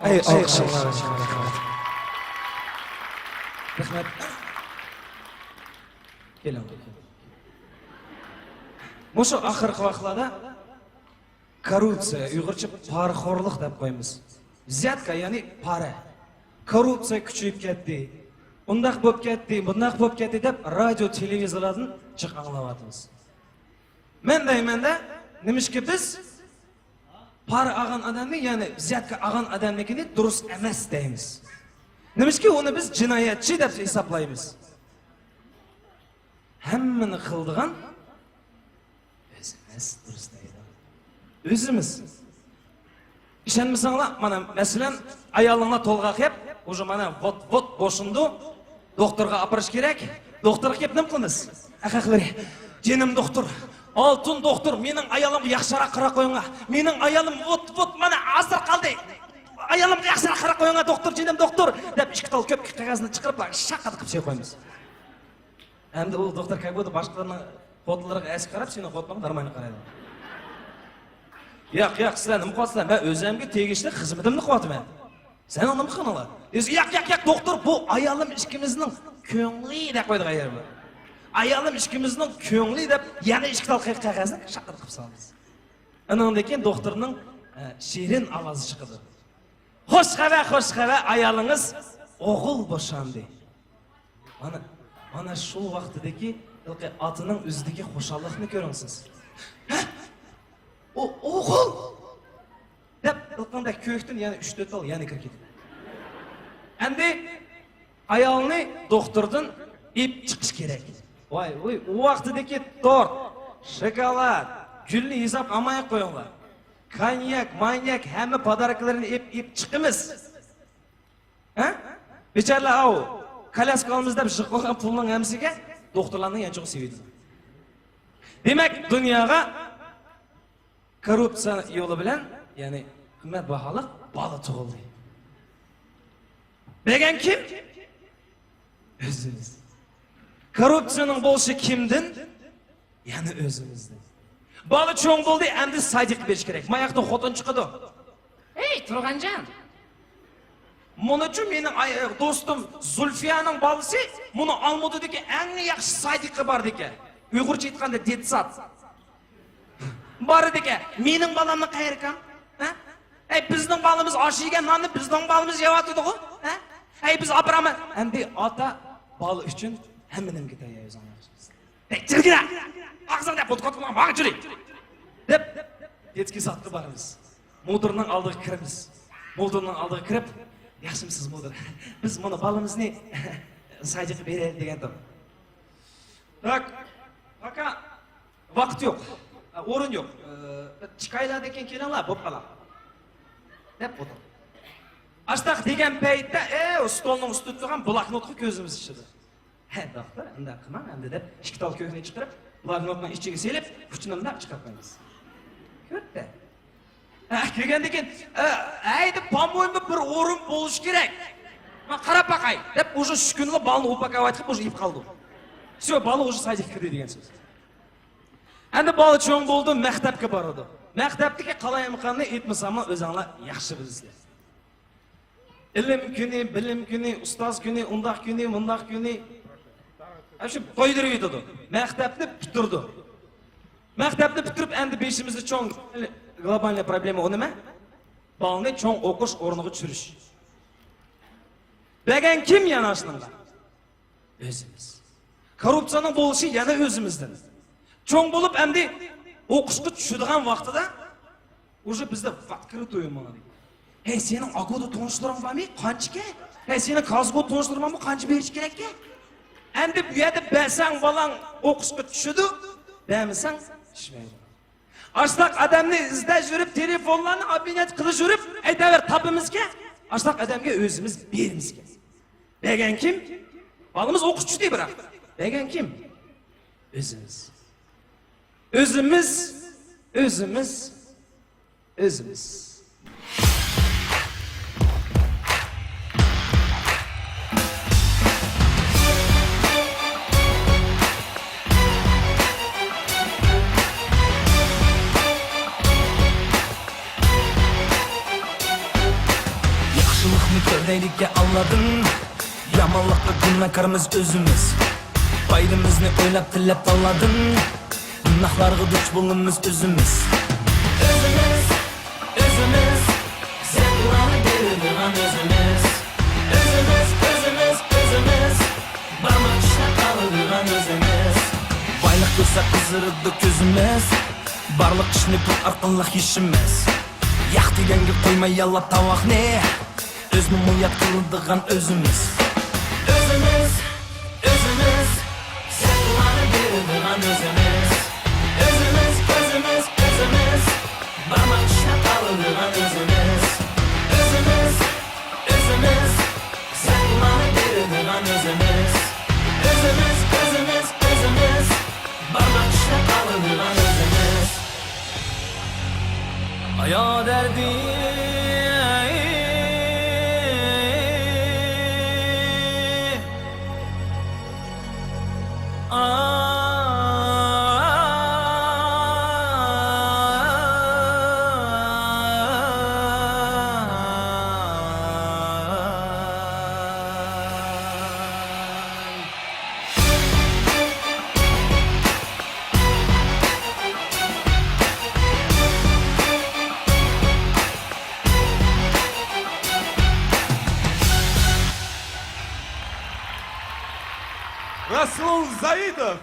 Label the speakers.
Speaker 1: alkışlar. Rahmet. Kelam. Мұшы ақырғы вақытlarda коррупция, ұйғырча парақорлық деп қоймыз. Взятка, яғни пара. Коррупция күшейіп кетті. Бұндақ болып кетті, бұндақ болып кетті деп радио, телевизорлардың жық аңлап атымыз. Мен да, немешке біз пара аған адамны, яғни взятка аған адамнекіне дұрыс емес дейміз. Немешке оны біз жинаятчы деп есаплаймыз. Әммені қылдыған өзіміз. Ишенмесаңла, мана мәселен аялыңа толға кеп, уже мана вот бошынды докторға апарыш керек. Докторға кеп нем қылмыз? Ақақлары, женім доктор, алтын доктор, менің аялым яқшара қыра қойыңа. Менің аялым вот мана асыр қалды. Аялым яқшара қыра қойыңа, доктор, женім доктор деп ішкі көп қағазını шығарып, шаққады қып сей қоймыз. Әмді ол доктор как будто башқаларының қотыларға әсік қарап, сені қотмағын нормально қарайды. Яқ, сілән, ұмқуатсылан, бә өзімге тегешті қызметімді қуатым ән. Сән оны мұқан ала. Яқ, доктор, бұл аялым ішкіміздің көңлі деп қойдық айарымы. Аялым ішкіміздің көңлі деп, яны ішкі тал қағазын шақырып қып саламыз. Әніңді екен докторының шерін авазы шықыды. Хош қабә, аялыңыз оғыл бошанды. Ана шул вақтыдеки атының үздіге қошалықны көріңсіз. Оғыл! Деп, ұлқанда көктін, яны 3-4 ал, яны кіркеді. Әнде, аялыны доктордың еп чықш керек. Ой, уақытыдеки торт, шоколад, күлні есап амайық қойыңла. Коньяк, маньяк, әмі подаркаларын еп чықымыз. Бечарлы ау, коляскалымызда жық қойған пұлының әмсіге докторларының ән жоқ себеді. Демек, дүнияға коррупция yolu bilen, yani kıymet bahalık balı tuğuldu. Begen kim? Özümüz. Korrupsiyanın bolşı kimdin? Yani özümüzdün. Balı çoğun boldu, endi saydık beş gerek. Mayakta xotun çıkıdı. Hey, Turgancan. Мұнычу менің достым Зульфияның балысы, мұны алмуды деке әңі яқшы сайдықы бар деке. Үйғырчы етқанда деді сат. Бары деке, менің баламның қайыркам? Біздің балымыз ашиген наны, біздің балымыз жеватыды ғой? Біз апырамы? Әнде ата балы үшін әмінім кете өз аңлағышымыз. Жүргіра! Ақсың деп, құтқатылған бағын жүрек! Деп, детский сатқы барымыз. Мудырның алдығы кіріміз. Мудырның алдығы кіріп, яшымсыз мудыр. Біз мұны балымызны сайдықы берер деген тұр. Так, пока вақыт жоқ. Орын жоқ. Чикайла деген келе ала, боп қала. Деп бұды. Аштақ деген пәйтті, столның үсті тұрған блокнотқы көзіміз шыды. Доктор, әнді қыман, әнді деп, шықтал көзіне шықырып, блокнотның ішчеге селеп, күшінімді шығарып қоймыз. Көрді. Кеген деген, әйді по-моему бір орын болуш керек. Қарап бақай, деп, уже шүкінлі балын упаковать қып, уже еп қалды. Все, балы уже сайдық кірді деген сөз. Әнді балы чоң болды, мәқтәпке барады. Мәқтәптіке қалай емқанны етмесамы өзіңла яқшы білізді. Ілім күні, білім күні, ұстаз күні, ұндақ күні, мұндақ күні. Әші қойдырып етеді. Мәқтәпті бүтірді. Мәқтәпті бүтіріп, әнді бешімізді чоң глобальный проблема оны ма? Балыны чоң оқыш орынығы түсіріш. Бәген кім янашыныңға? Өзіміз. Коррупцияның болышы яны өзіміздің. Чоң болып әмді оқышқы түшідіған вақтыда уже бізді в открытую мұны дейді. Сенің агуды тоңшылырың ба ме? Қанчы ке? Сенің казгуды тоңшылырың ба ме? Қанчы беріш керек ке? Әмді бүйеді бәсәң балаң оқышқы түшіді, бәмісәң ішмейді. Аштақ адамны ізді жүріп, телефонларны абинет қылы жүріп, әйтәвер табымыз ке? Аштақ адамге өзіміз беріміз ке. Бәген кім? Балымыз оқыш түші дей бірақ. Бәген кім? Өзіміз. Özümüz.
Speaker 2: Yaxşılıqni ko'raylikka Alladın, yomonlikqa gunohkorimiz o'zimiz. Bayrimizni o'ylab tilab tanladın, gunohlarga duch bo'lganimiz o'zimiz. O'zimiz, o'zimiz, zevklarni beradigan o'zimiz. O'zimiz, o'zimiz, o'zimiz, barmoq tishlab qoladigan o'zimiz. Boylik bo'lsa qizirdi ko'zimiz, barliq ishni pul orqali yeyishimiz. Yaq deganga qo'ymay yallab tovoqni, o'zni munyat qiladigan o'zimiz. O'zimiz, o'zimiz, zevklarni beradigan o'zimiz. O'zimiz, o'zimiz, o'zimiz, barmoq tishlab qoladigan o'zimiz. O'zimiz, o'zimiz, zevklarni beradigan o'zimiz. O'zimiz, o'zimiz, o'zimiz, barmoq tishlab qoladigan o'zimiz. Hayat derdi
Speaker 3: Rasul Zaidov.